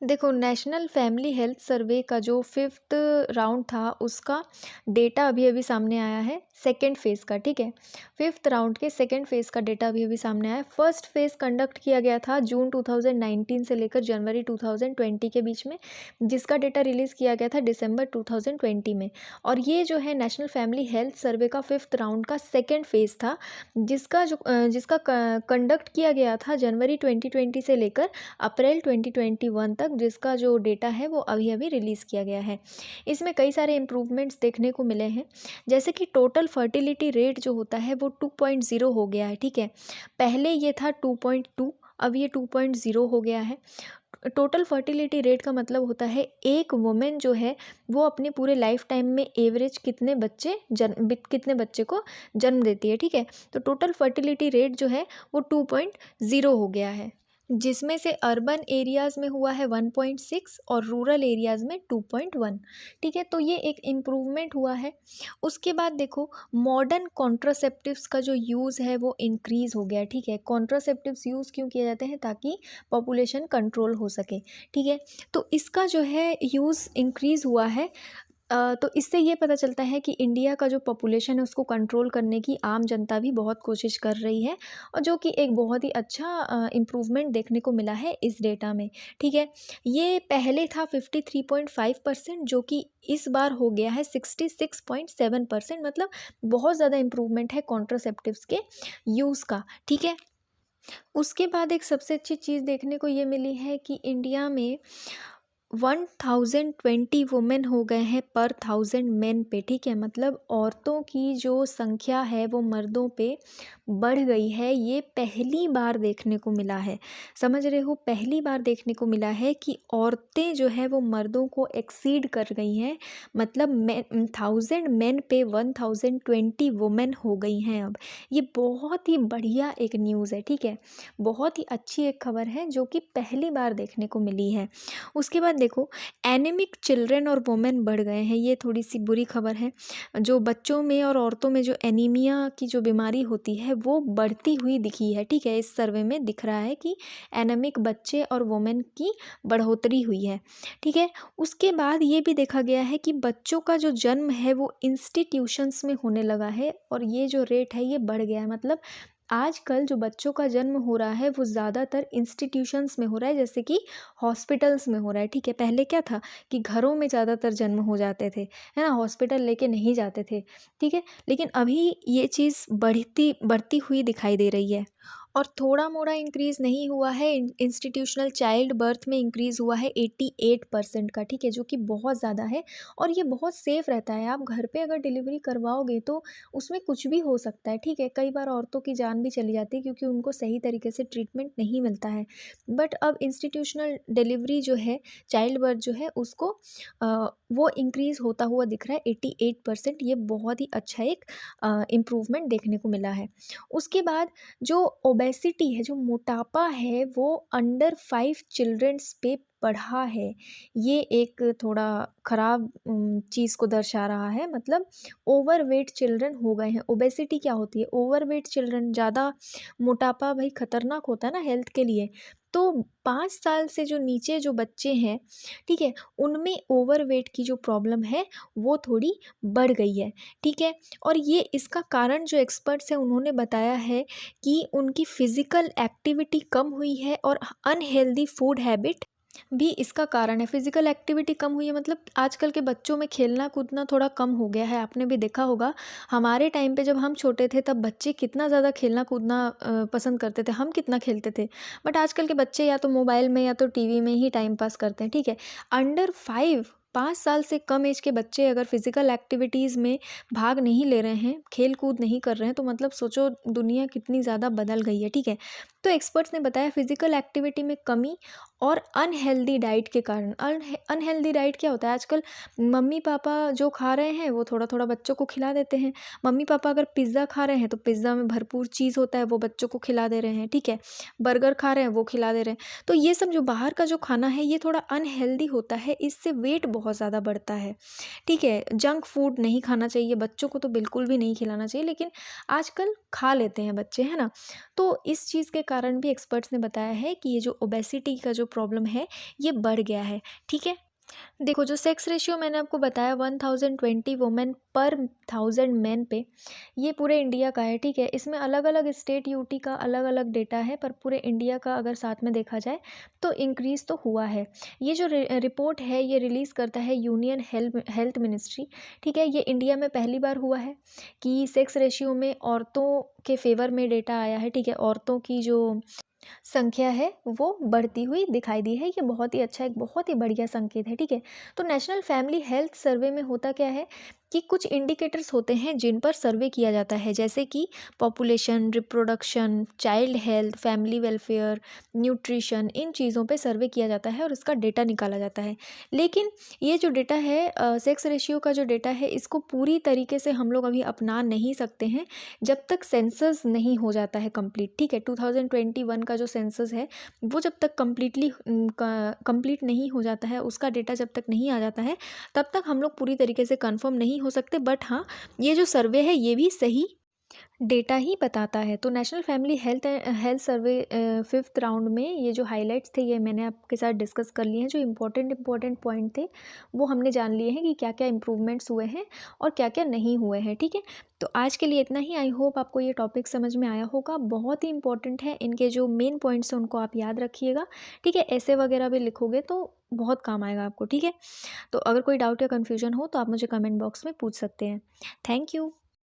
देखो, national family health survey का जो 5th राउंड था उसका डेटा अभी-अभी सामने आया है, सेकंड फ़ेज़ का, ठीक है? 5th राउंड के सेकंड फ़ेज़ का डेटा अभी-अभी सामने आया है। फर्स्ट फ़ेज़ कंडक्ट किया गया था जून 2019 से लेकर जनवरी 2020 के बीच में, जिसका डेटा रिलीज़ किया गया था दिसंबर 2020 में। और ये जो है नेशनल फैमिली हेल्थ सर्वे का 5th राउंड का सेकंड फ़ेज़ था, जिसका कंडक्ट किया गया था जनवरी 2020 से लेकर अप्रैल 2021 तक, जिसका जो डेटा है वो अभी-अभी रिलीज़ किया गया है। इसमें कई सारे इम्प्रूवमेंट्स देखने को मिले हैं, जैसे कि टोटल फर्टिलिटी रेट जो होता है वो 2.0 हो गया है, ठीक है? पहले ये था 2.2, अब ये 2.0 हो गया है। टोटल फर्टिलिटी रेट का मतलब होता है एक वुमेन जो है वो अपने पूरे लाइफ टाइम में एवरेज कितने बच्चे को जन्म देती है, ठीक है? तो टोटल फर्टिलिटी रेट जो है वो 2.0 हो गया है, जिसमें से अर्बन एरियाज़ में हुआ है 1.6 और रूरल एरियाज़ में 2.1, ठीक है? तो ये एक इम्प्रूवमेंट हुआ है। उसके बाद देखो, मॉडर्न कॉन्ट्रासेप्टिव्स का जो यूज़ है वो इंक्रीज़ हो गया है, ठीक है? कॉन्ट्रासेप्टिव्स यूज़ क्यों किए जाते हैं? ताकि पॉपुलेशन कंट्रोल हो सके, ठीक है? तो इसका जो है यूज़ इंक्रीज़ हुआ है। तो इससे ये पता चलता है कि इंडिया का जो पॉपुलेशन है उसको कंट्रोल करने की आम जनता भी बहुत कोशिश कर रही है, और जो कि एक बहुत ही अच्छा इम्प्रूवमेंट देखने को मिला है इस डेटा में, ठीक है? ये पहले था 53.5%, जो कि इस बार हो गया है 66.7%, मतलब बहुत ज़्यादा इम्प्रूवमेंट है कॉन्ट्रासेप्टिव्स के यूज़ का, ठीक है? उसके बाद एक सबसे अच्छी चीज़ देखने को ये मिली है कि इंडिया में 1020 वुमेन हो गए हैं पर 1000 मेन पे, ठीक है? मतलब औरतों की जो संख्या है वो मर्दों पे बढ़ गई है, ये पहली बार देखने को मिला है। समझ रहे हो? पहली बार देखने को मिला है कि औरतें जो है वो मर्दों को एक्सीड कर गई हैं, मतलब 1000 मेन पे 1020 वुमेन हो गई हैं अब। ये बहुत ही बढ़िया एक न्यूज़ है, ठीक है? बहुत ही अच्छी एक खबर है जो कि पहली बार देखने को मिली है। उसके बाद देखो, एनीमिक चिल्ड्रन और वुमेन बढ़ गए हैं, ये थोड़ी सी बुरी खबर है। जो बच्चों में और औरतों में जो एनीमिया की जो बीमारी होती है वो बढ़ती हुई दिखी है, ठीक है? इस सर्वे में दिख रहा है कि एनीमिक बच्चे और वुमेन की बढ़ोतरी हुई है, ठीक है? उसके बाद ये भी देखा गया है कि बच्चों का जो जन्म है वो इंस्टीट्यूशंस में होने लगा है, और ये जो रेट है ये बढ़ गया है। मतलब आजकल जो बच्चों का जन्म हो रहा है वो ज़्यादातर इंस्टीट्यूशंस में हो रहा है, जैसे कि हॉस्पिटल्स में हो रहा है, ठीक है? पहले क्या था कि घरों में ज़्यादातर जन्म हो जाते थे, है ना? हॉस्पिटल लेके नहीं जाते थे, ठीक है? लेकिन अभी ये चीज़ बढ़ती हुई दिखाई दे रही है। और थोड़ा-मोड़ा इंक्रीज़ नहीं हुआ है, इंस्टीट्यूशनल चाइल्ड बर्थ में इंक्रीज़ हुआ है 88% का, ठीक है? जो कि बहुत ज़्यादा है, और ये बहुत सेफ़ रहता है। आप घर पे अगर डिलीवरी करवाओगे तो उसमें कुछ भी हो सकता है, ठीक है? कई बार औरतों की जान भी चली जाती है क्योंकि उनको सही तरीके से ट्रीटमेंट नहीं मिलता है। बट अब इंस्टीट्यूशनल डिलीवरी जो है, चाइल्ड बर्थ जो है उसको वो इंक्रीज़ होता हुआ दिख रहा है 88%। ये बहुत ही अच्छा एक इम्प्रूवमेंट देखने को मिला है। उसके बाद जो ओबेसिटी है, जो मोटापा है, वो अंडर 5 चिल्ड्रंस पे बढ़ा है। ये एक थोड़ा ख़राब चीज़ को दर्शा रहा है, मतलब ओवरवेट चिल्ड्रन हो गए हैं। ओबेसिटी क्या होती है? ओवरवेट चिल्ड्रन, ज़्यादा मोटापा भाई ख़तरनाक होता है ना हेल्थ के लिए। तो 5 साल से जो नीचे जो बच्चे हैं, ठीक है? उनमें ओवरवेट की जो प्रॉब्लम है वो थोड़ी बढ़ गई है, ठीक है? और ये इसका कारण जो एक्सपर्ट्स हैं उन्होंने बताया है कि उनकी फ़िज़िकल एक्टिविटी कम हुई है, और अनहेल्दी फूड हैबिट भी इसका कारण है। फ़िज़िकल एक्टिविटी कम हुई है, मतलब आजकल के बच्चों में खेलना-कूदना थोड़ा कम हो गया है। आपने भी देखा होगा, हमारे टाइम पे जब हम छोटे थे तब बच्चे कितना ज़्यादा खेलना-कूदना पसंद करते थे, हम कितना खेलते थे। बट आजकल के बच्चे या तो मोबाइल में या तो टीवी में ही टाइम पास करते हैं, ठीक है? अंडर 5 साल से कम एज के बच्चे अगर फ़िज़िकल एक्टिविटीज़ में भाग नहीं ले रहे हैं, खेल-कूद नहीं कर रहे हैं, तो मतलब सोचो दुनिया कितनी ज़्यादा बदल गई है, ठीक है? तो एक्सपर्ट्स ने बताया फ़िज़िकल एक्टिविटी में कमी और अनहेल्दी डाइट के कारण। अनहेल्दी डाइट क्या होता है? आजकल मम्मी-पापा जो खा रहे हैं वो थोड़ा-थोड़ा बच्चों को खिला देते हैं। मम्मी-पापा अगर पिज़्ज़ा खा रहे हैं तो पिज़्ज़ा में भरपूर चीज़ होता है, वो बच्चों को खिला दे रहे हैं, ठीक है? बर्गर खा रहे हैं, वो खिला दे रहे हैं। तो ये सब जो बाहर का जो खाना है ये थोड़ा अनहेल्दी होता है, इससे वेट बहुत ज़्यादा बढ़ता है, ठीक है? जंक फूड नहीं खाना चाहिए, बच्चों को तो बिल्कुल भी नहीं खिलाना चाहिए, लेकिन आजकल खा लेते हैं बच्चे, है ना? तो इस चीज़ के कारण भी एक्सपर्ट्स ने बताया है कि ये जो ओबेसिटी का जो प्रॉब्लम है ये बढ़ गया है। ठीक है, देखो जो सेक्स रेशियो मैंने आपको बताया 1020 वुमेन पर 1000 मैन पे, ये पूरे इंडिया का है। ठीक है, इसमें अलग अलग स्टेट यूटी का अलग अलग डेटा है, पर पूरे इंडिया का अगर साथ में देखा जाए तो इंक्रीज़ तो हुआ है। ये जो रिपोर्ट है ये रिलीज़ करता है यूनियन हेल्थ मिनिस्ट्री। ठीक है, ये इंडिया में पहली बार हुआ है कि सेक्स रेशियो में औरतों के फेवर में डेटा आया है। ठीक है, औरतों की जो संख्या है वो बढ़ती हुई दिखाई दी है। ये बहुत ही अच्छा, एक बहुत ही बढ़िया संकेत है। ठीक है, तो नेशनल फैमिली हेल्थ सर्वे में होता क्या है कि कुछ इंडिकेटर्स होते हैं जिन पर सर्वे किया जाता है, जैसे कि population, reproduction, child health, family welfare, nutrition, इन चीज़ों पे सर्वे किया जाता है और उसका डेटा निकाला जाता है। लेकिन ये जो डेटा है सेक्स रेशियो का जो डेटा है, इसको पूरी तरीके से हम लोग अभी अपना नहीं सकते हैं जब तक सेंसस नहीं हो जाता है कंप्लीट। ठीक है, 2021 का जो सेंसस है वो जब तक कंप्लीट नहीं हो जाता है, उसका डेटा जब तक नहीं आ जाता है, तब तक हम लोग पूरी तरीके से कंफर्म नहीं हो सकते। बट हाँ, ये जो सर्वे है ये भी सही डेटा ही बताता है। तो national family health survey 5th round में ये जो हाइलाइट्स थे ये मैंने आपके साथ डिस्कस कर लिए हैं। जो इम्पोर्टेंट पॉइंट थे वो हमने जान लिए हैं कि क्या क्या इम्प्रूवमेंट्स हुए हैं और क्या क्या नहीं हुए हैं। ठीक है, तो आज के लिए इतना ही। आई होप आपको ये टॉपिक समझ में आया होगा। बहुत ही इंपॉर्टेंट है, इनके जो मेन पॉइंट्स हैं उनको आप याद रखिएगा। ठीक है, ऐसे वगैरह भी लिखोगे तो बहुत काम आएगा आपको। ठीक है, तो अगर कोई डाउट या कन्फ्यूजन हो तो आप मुझे कमेंट बॉक्स में पूछ सकते हैं। Thank you.